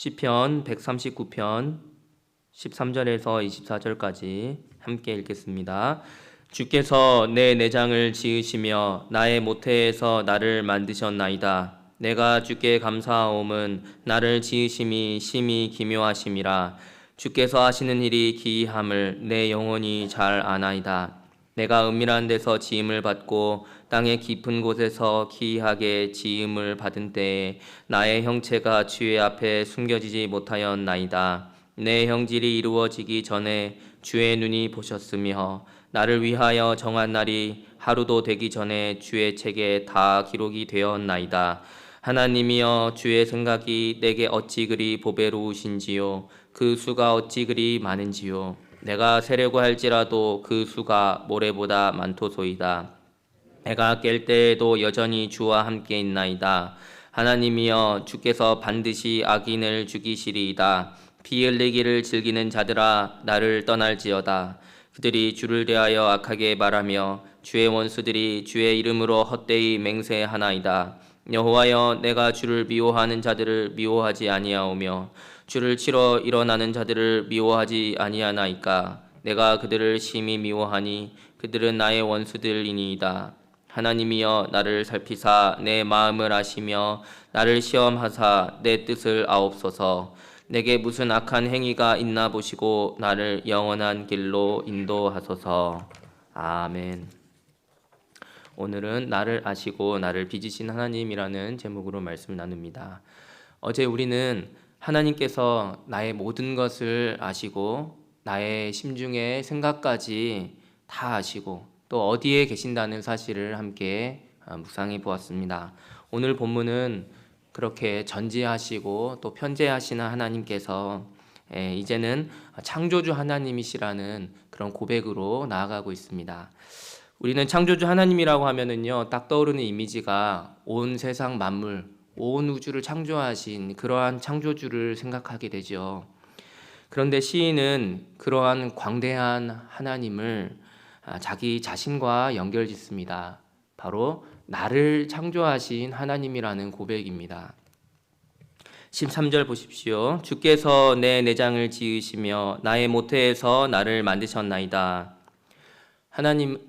시편 139편 13절에서 24절까지 함께 읽겠습니다. 주께서 내 내장을 지으시며 나의 모태에서 나를 만드셨나이다. 내가 주께 감사하옴은 나를 지으심이 심히 기묘하심이라. 주께서 하시는 일이 기이함을 내 영혼이 잘 아나이다. 내가 은밀한 데서 지음을 받고 땅의 깊은 곳에서 기이하게 지음을 받은 때에 나의 형체가 주의 앞에 숨겨지지 못하였나이다. 내 형질이 이루어지기 전에 주의 눈이 보셨으며 나를 위하여 정한 날이 하루도 되기 전에 주의 책에 다 기록이 되었나이다. 하나님이여, 주의 생각이 내게 어찌 그리 보배로우신지요. 그 수가 어찌 그리 많은지요. 내가 세려고 할지라도 그 수가 모래보다 많도소이다. 내가 깰 때에도 여전히 주와 함께 있나이다. 하나님이여, 주께서 반드시 악인을 죽이시리이다. 피 흘리기를 즐기는 자들아, 나를 떠날지어다. 그들이 주를 대하여 악하게 말하며 주의 원수들이 주의 이름으로 헛되이 맹세하나이다. 여호와여, 내가 주를 미워하는 자들을 미워하지 아니하오며 주를 치러 일어나는 자들을 미워하지 아니하나이까. 내가 그들을 심히 미워하니 그들은 나의 원수들이니이다. 하나님이여, 나를 살피사 내 마음을 아시며 나를 시험하사 내 뜻을 아옵소서. 내게 무슨 악한 행위가 있나 보시고 나를 영원한 길로 인도하소서. 아멘. 오늘은 나를 아시고 나를 빚으신 하나님이라는 제목으로 말씀 나눕니다. 어제 우리는 하나님께서 나의 모든 것을 아시고 나의 심중의 생각까지 다 아시고 또 어디에 계신다는 사실을 함께 묵상해 보았습니다. 오늘 본문은 그렇게 전지하시고 또 편재하시는 하나님께서 이제는 창조주 하나님이시라는 그런 고백으로 나아가고 있습니다. 우리는 창조주 하나님이라고 하면은요, 딱 떠오르는 이미지가 온 세상 만물, 온 우주를 창조하신 그러한 창조주를 생각하게 되죠. 그런데 시인은 그러한 광대한 하나님을 자기 자신과 연결짓습니다. 바로 나를 창조하신 하나님이라는 고백입니다. 13절 보십시오. 주께서 내 내장을 지으시며 나의 모태에서 나를 만드셨나이다.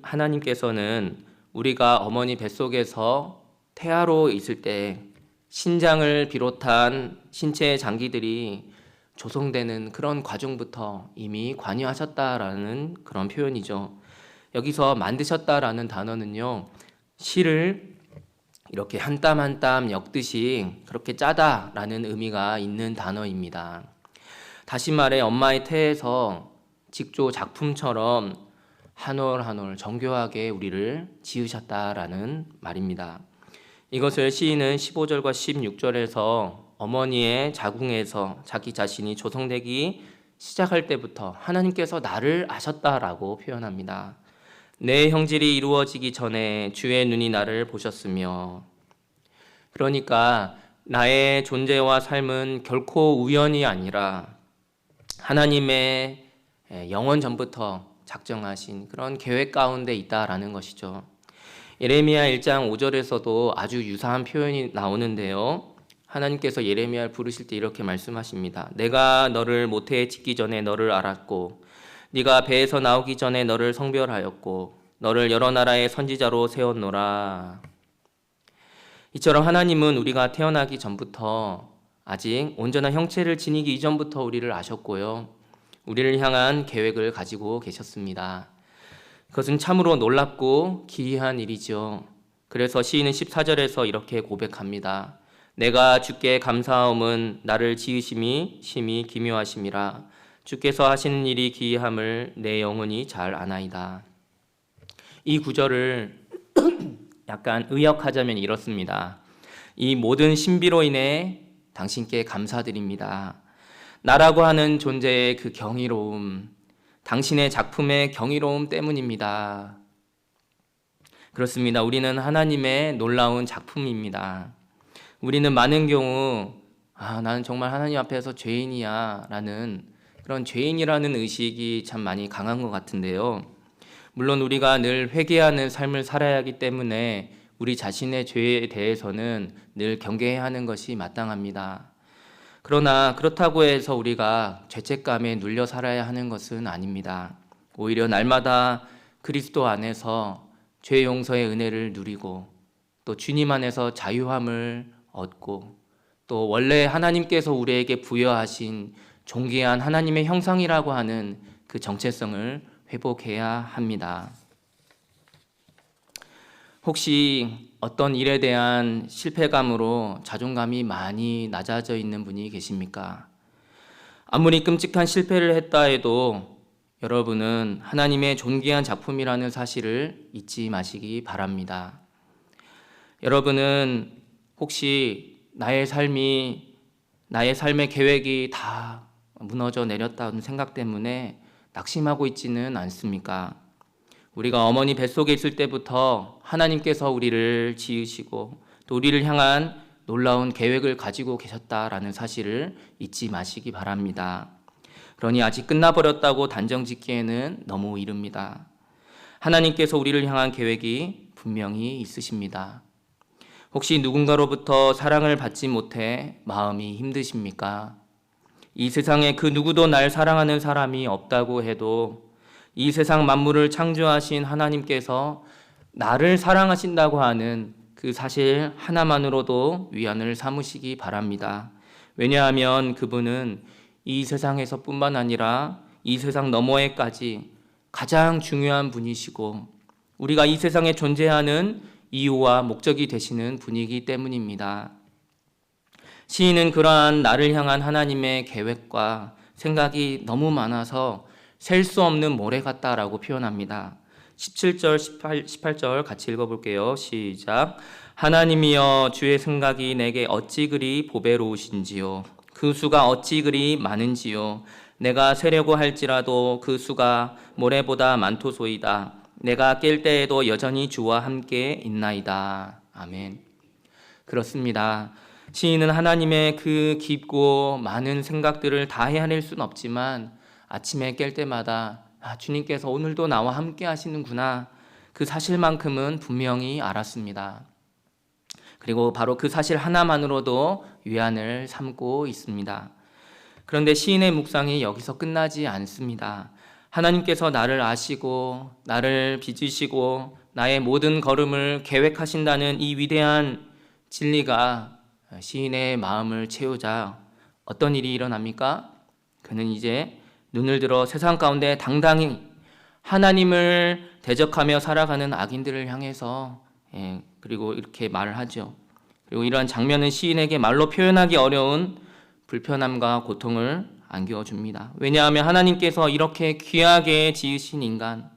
하나님께서는 우리가 어머니 뱃속에서 태아로 있을 때 신장을 비롯한 신체의 장기들이 조성되는 그런 과정부터 이미 관여하셨다라는 그런 표현이죠. 여기서 만드셨다라는 단어는요, 실을 이렇게 한 땀 한 땀 엮듯이 그렇게 짜다라는 의미가 있는 단어입니다. 다시 말해 엄마의 태에서 직조 작품처럼 한 올 한 올 정교하게 우리를 지으셨다라는 말입니다. 이것을 시인은 15절과 16절에서 어머니의 자궁에서 자기 자신이 조성되기 시작할 때부터 하나님께서 나를 아셨다라고 표현합니다. 내 형질이 이루어지기 전에 주의 눈이 나를 보셨으며, 그러니까 나의 존재와 삶은 결코 우연이 아니라 하나님의 영원 전부터 작정하신 그런 계획 가운데 있다라는 것이죠. 예레미야 1장 5절에서도 아주 유사한 표현이 나오는데요. 하나님께서 예레미야를 부르실 때 이렇게 말씀하십니다. 내가 너를 모태에 짓기 전에 너를 알았고 네가 배에서 나오기 전에 너를 성별하였고 너를 여러 나라의 선지자로 세웠노라. 이처럼 하나님은 우리가 태어나기 전부터 아직 온전한 형체를 지니기 이전부터 우리를 아셨고요. 우리를 향한 계획을 가지고 계셨습니다. 그것은 참으로 놀랍고 기이한 일이죠. 그래서 시인은 14절에서 이렇게 고백합니다. 내가 주께 감사함은 나를 지으심이 심히 기묘하심이라. 주께서 하시는 일이 기이함을 내 영혼이 잘 아나이다. 이 구절을 약간 의역하자면 이렇습니다. 이 모든 신비로 인해 당신께 감사드립니다. 나라고 하는 존재의 그 경이로움, 당신의 작품의 경이로움 때문입니다. 그렇습니다. 우리는 하나님의 놀라운 작품입니다. 우리는 많은 경우 나는 정말 하나님 앞에서 죄인이야 라는 그런 죄인이라는 의식이 참 많이 강한 것 같은데요. 물론 우리가 늘 회개하는 삶을 살아야 하기 때문에 우리 자신의 죄에 대해서는 늘 경계해야 하는 것이 마땅합니다. 그러나 그렇다고 해서 우리가 죄책감에 눌려 살아야 하는 것은 아닙니다. 오히려 날마다 그리스도 안에서 죄 용서의 은혜를 누리고 또 주님 안에서 자유함을 얻고 또 원래 하나님께서 우리에게 부여하신 존귀한 하나님의 형상이라고 하는 그 정체성을 회복해야 합니다. 혹시 어떤 일에 대한 실패감으로 자존감이 많이 낮아져 있는 분이 계십니까? 아무리 끔찍한 실패를 했다 해도 여러분은 하나님의 존귀한 작품이라는 사실을 잊지 마시기 바랍니다. 여러분은 혹시 나의 삶의 계획이 다 무너져 내렸다는 생각 때문에 낙심하고 있지는 않습니까? 우리가 어머니 뱃속에 있을 때부터 하나님께서 우리를 지으시고 또 우리를 향한 놀라운 계획을 가지고 계셨다라는 사실을 잊지 마시기 바랍니다. 그러니 아직 끝나버렸다고 단정 짓기에는 너무 이릅니다. 하나님께서 우리를 향한 계획이 분명히 있으십니다. 혹시 누군가로부터 사랑을 받지 못해 마음이 힘드십니까? 이 세상에 그 누구도 날 사랑하는 사람이 없다고 해도 이 세상 만물을 창조하신 하나님께서 나를 사랑하신다고 하는 그 사실 하나만으로도 위안을 삼으시기 바랍니다. 왜냐하면 그분은 이 세상에서 뿐만 아니라 이 세상 너머에까지 가장 중요한 분이시고 우리가 이 세상에 존재하는 이유와 목적이 되시는 분이기 때문입니다. 시인은 그러한 나를 향한 하나님의 계획과 생각이 너무 많아서 셀 수 없는 모래 같다라고 표현합니다. 17절, 18절 같이 읽어볼게요. 시작. 하나님이여 주의 생각이 내게 어찌 그리 보배로우신지요. 그 수가 어찌 그리 많은지요. 내가 세려고 할지라도 그 수가 모래보다 많도소이다. 내가 깰 때에도 여전히 주와 함께 있나이다. 아멘. 그렇습니다. 시인은 하나님의 그 깊고 많은 생각들을 다 헤아릴 수는 없지만 아침에 깰 때마다 주님께서 오늘도 나와 함께 하시는구나 그 사실만큼은 분명히 알았습니다. 그리고 바로 그 사실 하나만으로도 위안을 삼고 있습니다. 그런데 시인의 묵상이 여기서 끝나지 않습니다. 하나님께서 나를 아시고 나를 빚으시고 나의 모든 걸음을 계획하신다는 이 위대한 진리가 시인의 마음을 채우자 어떤 일이 일어납니까? 그는 이제 눈을 들어 세상 가운데 당당히 하나님을 대적하며 살아가는 악인들을 향해서 그리고 이렇게 말을 하죠. 그리고 이러한 장면은 시인에게 말로 표현하기 어려운 불편함과 고통을 안겨줍니다. 왜냐하면 하나님께서 이렇게 귀하게 지으신 인간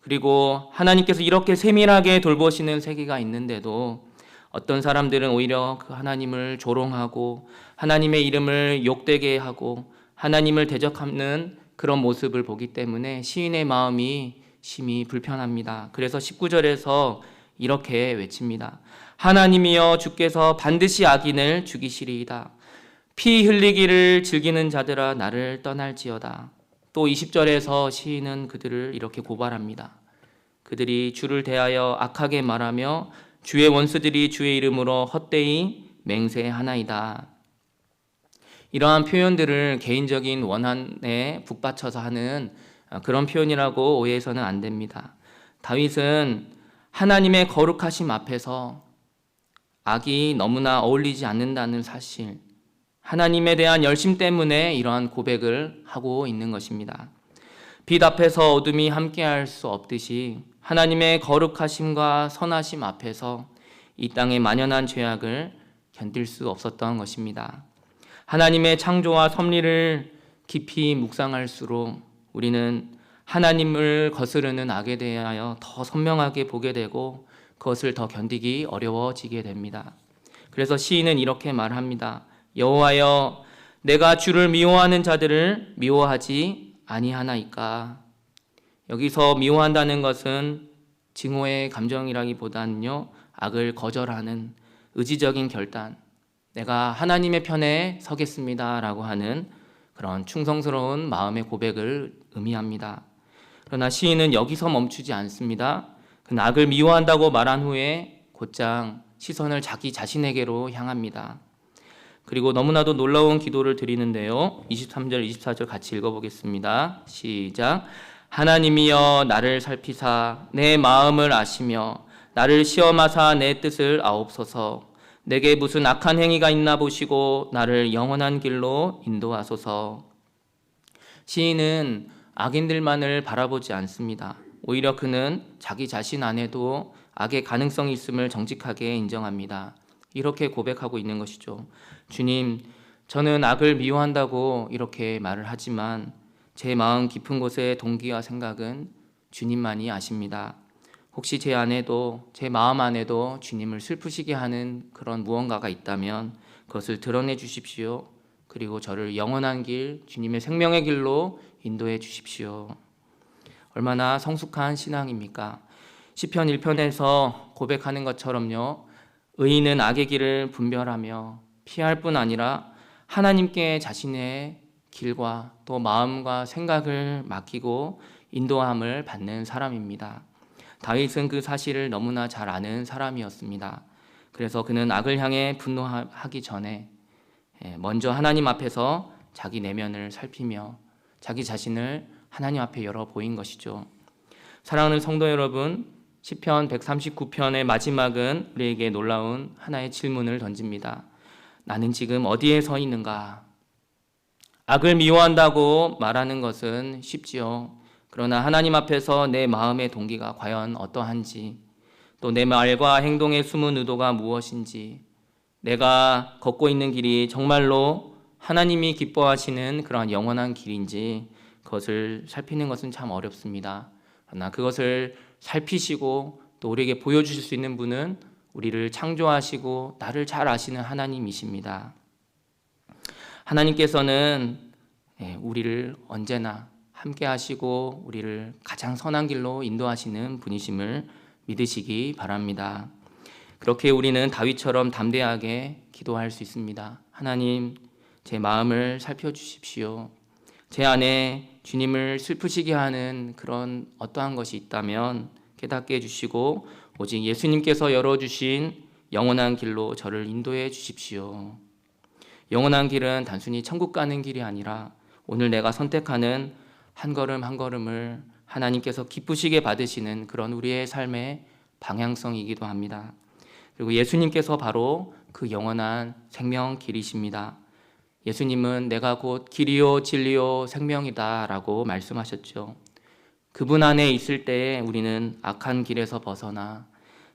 그리고 하나님께서 이렇게 세밀하게 돌보시는 세계가 있는데도 어떤 사람들은 오히려 그 하나님을 조롱하고 하나님의 이름을 욕되게 하고 하나님을 대적하는 그런 모습을 보기 때문에 시인의 마음이 심히 불편합니다. 그래서 19절에서 이렇게 외칩니다. 하나님이여 주께서 반드시 악인을 죽이시리이다. 피 흘리기를 즐기는 자들아 나를 떠날지어다. 또 20절에서 시인은 그들을 이렇게 고발합니다. 그들이 주를 대하여 악하게 말하며 주의 원수들이 주의 이름으로 헛되이 맹세하나이다. 이러한 표현들을 개인적인 원한에 북받쳐서 하는 그런 표현이라고 오해해서는 안 됩니다. 다윗은 하나님의 거룩하심 앞에서 악이 너무나 어울리지 않는다는 사실, 하나님에 대한 열심 때문에 이러한 고백을 하고 있는 것입니다. 빛 앞에서 어둠이 함께할 수 없듯이 하나님의 거룩하심과 선하심 앞에서 이 땅의 만연한 죄악을 견딜 수 없었던 것입니다. 하나님의 창조와 섭리를 깊이 묵상할수록 우리는 하나님을 거스르는 악에 대하여 더 선명하게 보게 되고 그것을 더 견디기 어려워지게 됩니다. 그래서 시인은 이렇게 말합니다. 여호와여 내가 주를 미워하는 자들을 미워하지 아니하나이까. 여기서 미워한다는 것은 증오의 감정이라기보다는요 악을 거절하는 의지적인 결단, 내가 하나님의 편에 서겠습니다 라고 하는 그런 충성스러운 마음의 고백을 의미합니다. 그러나 시인은 여기서 멈추지 않습니다. 그 악을 미워한다고 말한 후에 곧장 시선을 자기 자신에게로 향합니다. 그리고 너무나도 놀라운 기도를 드리는데요. 23절, 24절 같이 읽어보겠습니다. 시작. 하나님이여 나를 살피사 내 마음을 아시며 나를 시험하사 내 뜻을 아옵소서. 내게 무슨 악한 행위가 있나 보시고 나를 영원한 길로 인도하소서. 시인은 악인들만을 바라보지 않습니다. 오히려 그는 자기 자신 안에도 악의 가능성이 있음을 정직하게 인정합니다. 이렇게 고백하고 있는 것이죠. 주님, 저는 악을 미워한다고 이렇게 말을 하지만 제 마음 깊은 곳의 동기와 생각은 주님만이 아십니다. 혹시 제 안에도, 제 마음 안에도 주님을 슬프시게 하는 그런 무언가가 있다면 그것을 드러내 주십시오. 그리고 저를 영원한 길, 주님의 생명의 길로 인도해 주십시오. 얼마나 성숙한 신앙입니까? 시편 1편에서 고백하는 것처럼요. 의인은 악의 길을 분별하며 피할 뿐 아니라 하나님께 자신의 길과 또 마음과 생각을 맡기고 인도함을 받는 사람입니다. 다윗은 그 사실을 너무나 잘 아는 사람이었습니다. 그래서 그는 악을 향해 분노하기 전에 먼저 하나님 앞에서 자기 내면을 살피며 자기 자신을 하나님 앞에 열어 보인 것이죠. 사랑하는 성도 여러분, 시편 139편의 마지막은 우리에게 놀라운 하나의 질문을 던집니다. 나는 지금 어디에 서 있는가? 악을 미워한다고 말하는 것은 쉽지요. 그러나 하나님 앞에서 내 마음의 동기가 과연 어떠한지, 또 내 말과 행동의 숨은 의도가 무엇인지, 내가 걷고 있는 길이 정말로 하나님이 기뻐하시는 그러한 영원한 길인지 그것을 살피는 것은 참 어렵습니다. 그러나 그것을 살피시고 또 우리에게 보여주실 수 있는 분은 우리를 창조하시고 나를 잘 아시는 하나님이십니다. 하나님께서는 우리를 언제나 함께 하시고 우리를 가장 선한 길로 인도하시는 분이심을 믿으시기 바랍니다. 그렇게 우리는 다윗처럼 담대하게 기도할 수 있습니다. 하나님, 제 마음을 살펴주십시오. 제 안에 주님을 슬프시게 하는 그런 어떠한 것이 있다면 깨닫게 해주시고 오직 예수님께서 열어주신 영원한 길로 저를 인도해 주십시오. 영원한 길은 단순히 천국 가는 길이 아니라 오늘 내가 선택하는 한 걸음 한 걸음을 하나님께서 기쁘시게 받으시는 그런 우리의 삶의 방향성이기도 합니다. 그리고 예수님께서 바로 그 영원한 생명 길이십니다. 예수님은 내가 곧 길이요 진리요 생명이다 라고 말씀하셨죠. 그분 안에 있을 때에 우리는 악한 길에서 벗어나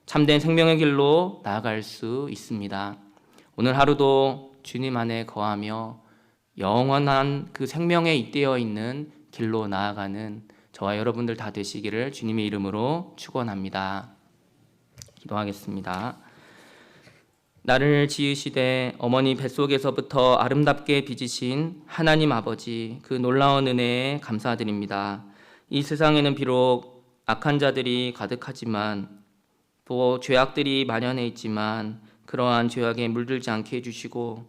참된 생명의 길로 나아갈 수 있습니다. 오늘 하루도 주님 안에 거하며 영원한 그 생명에 잇대어 있는 길로 나아가는 저와 여러분들 다 되시기를 주님의 이름으로 축원합니다. 기도하겠습니다. 나를 지으시되 어머니 뱃속에서부터 아름답게 빚으신 하나님 아버지, 그 놀라운 은혜에 감사드립니다. 이 세상에는 비록 악한 자들이 가득하지만 또 죄악들이 만연해 있지만 그러한 죄악에 물들지 않게 해주시고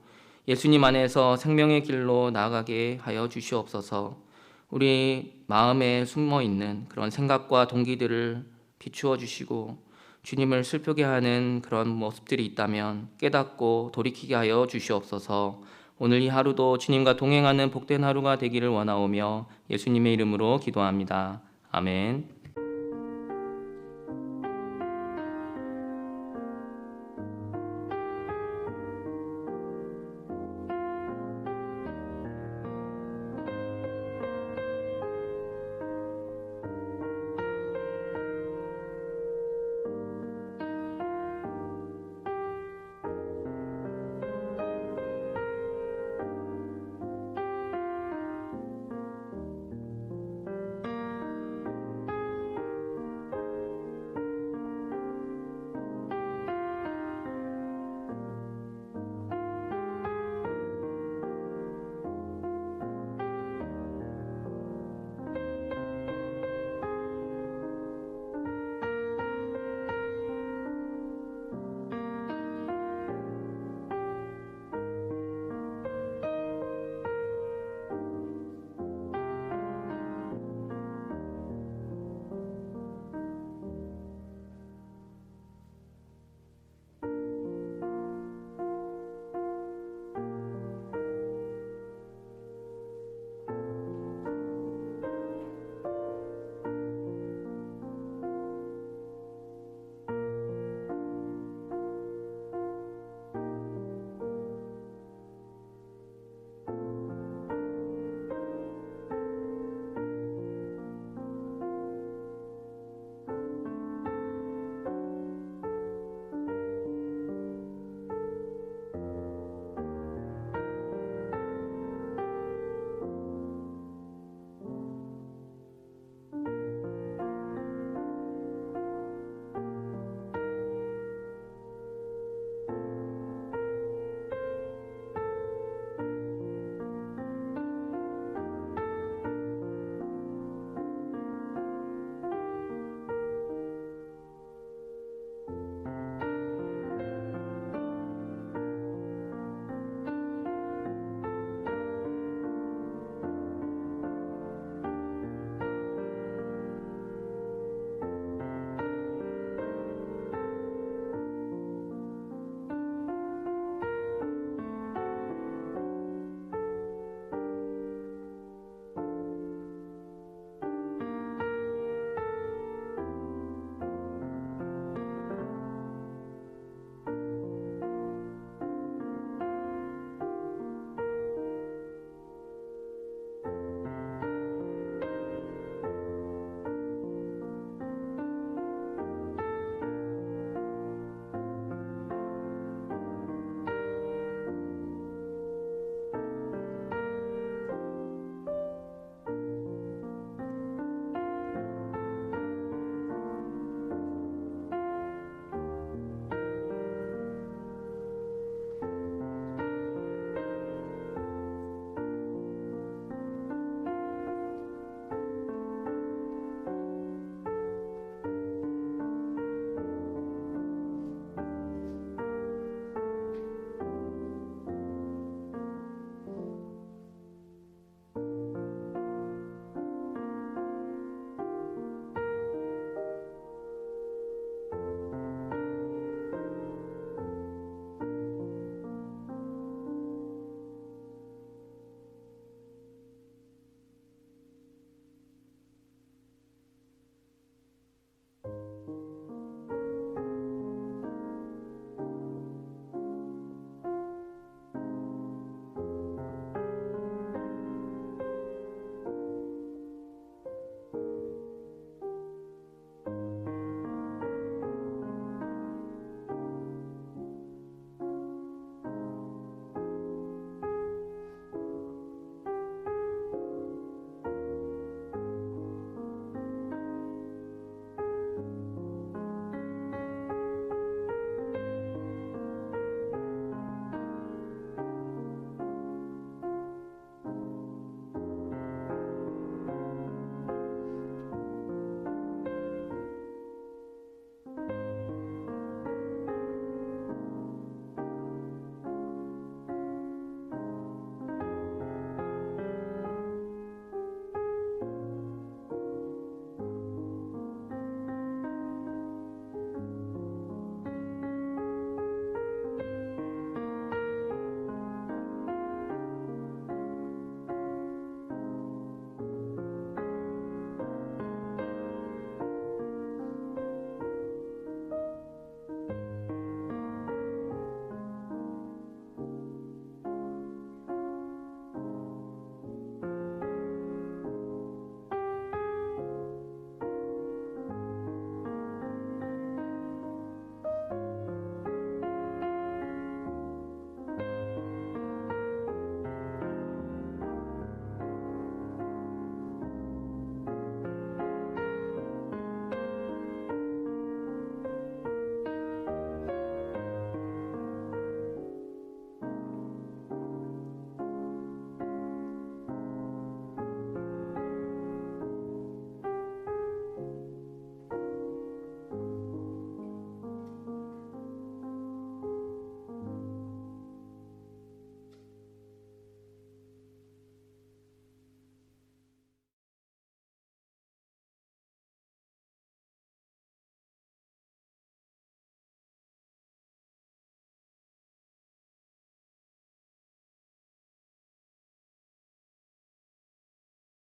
예수님 안에서 생명의 길로 나아가게 하여 주시옵소서. 우리 마음에 숨어있는 그런 생각과 동기들을 비추어 주시고 주님을 슬프게 하는 그런 모습들이 있다면 깨닫고 돌이키게 하여 주시옵소서. 오늘 이 하루도 주님과 동행하는 복된 하루가 되기를 원하오며 예수님의 이름으로 기도합니다. 아멘.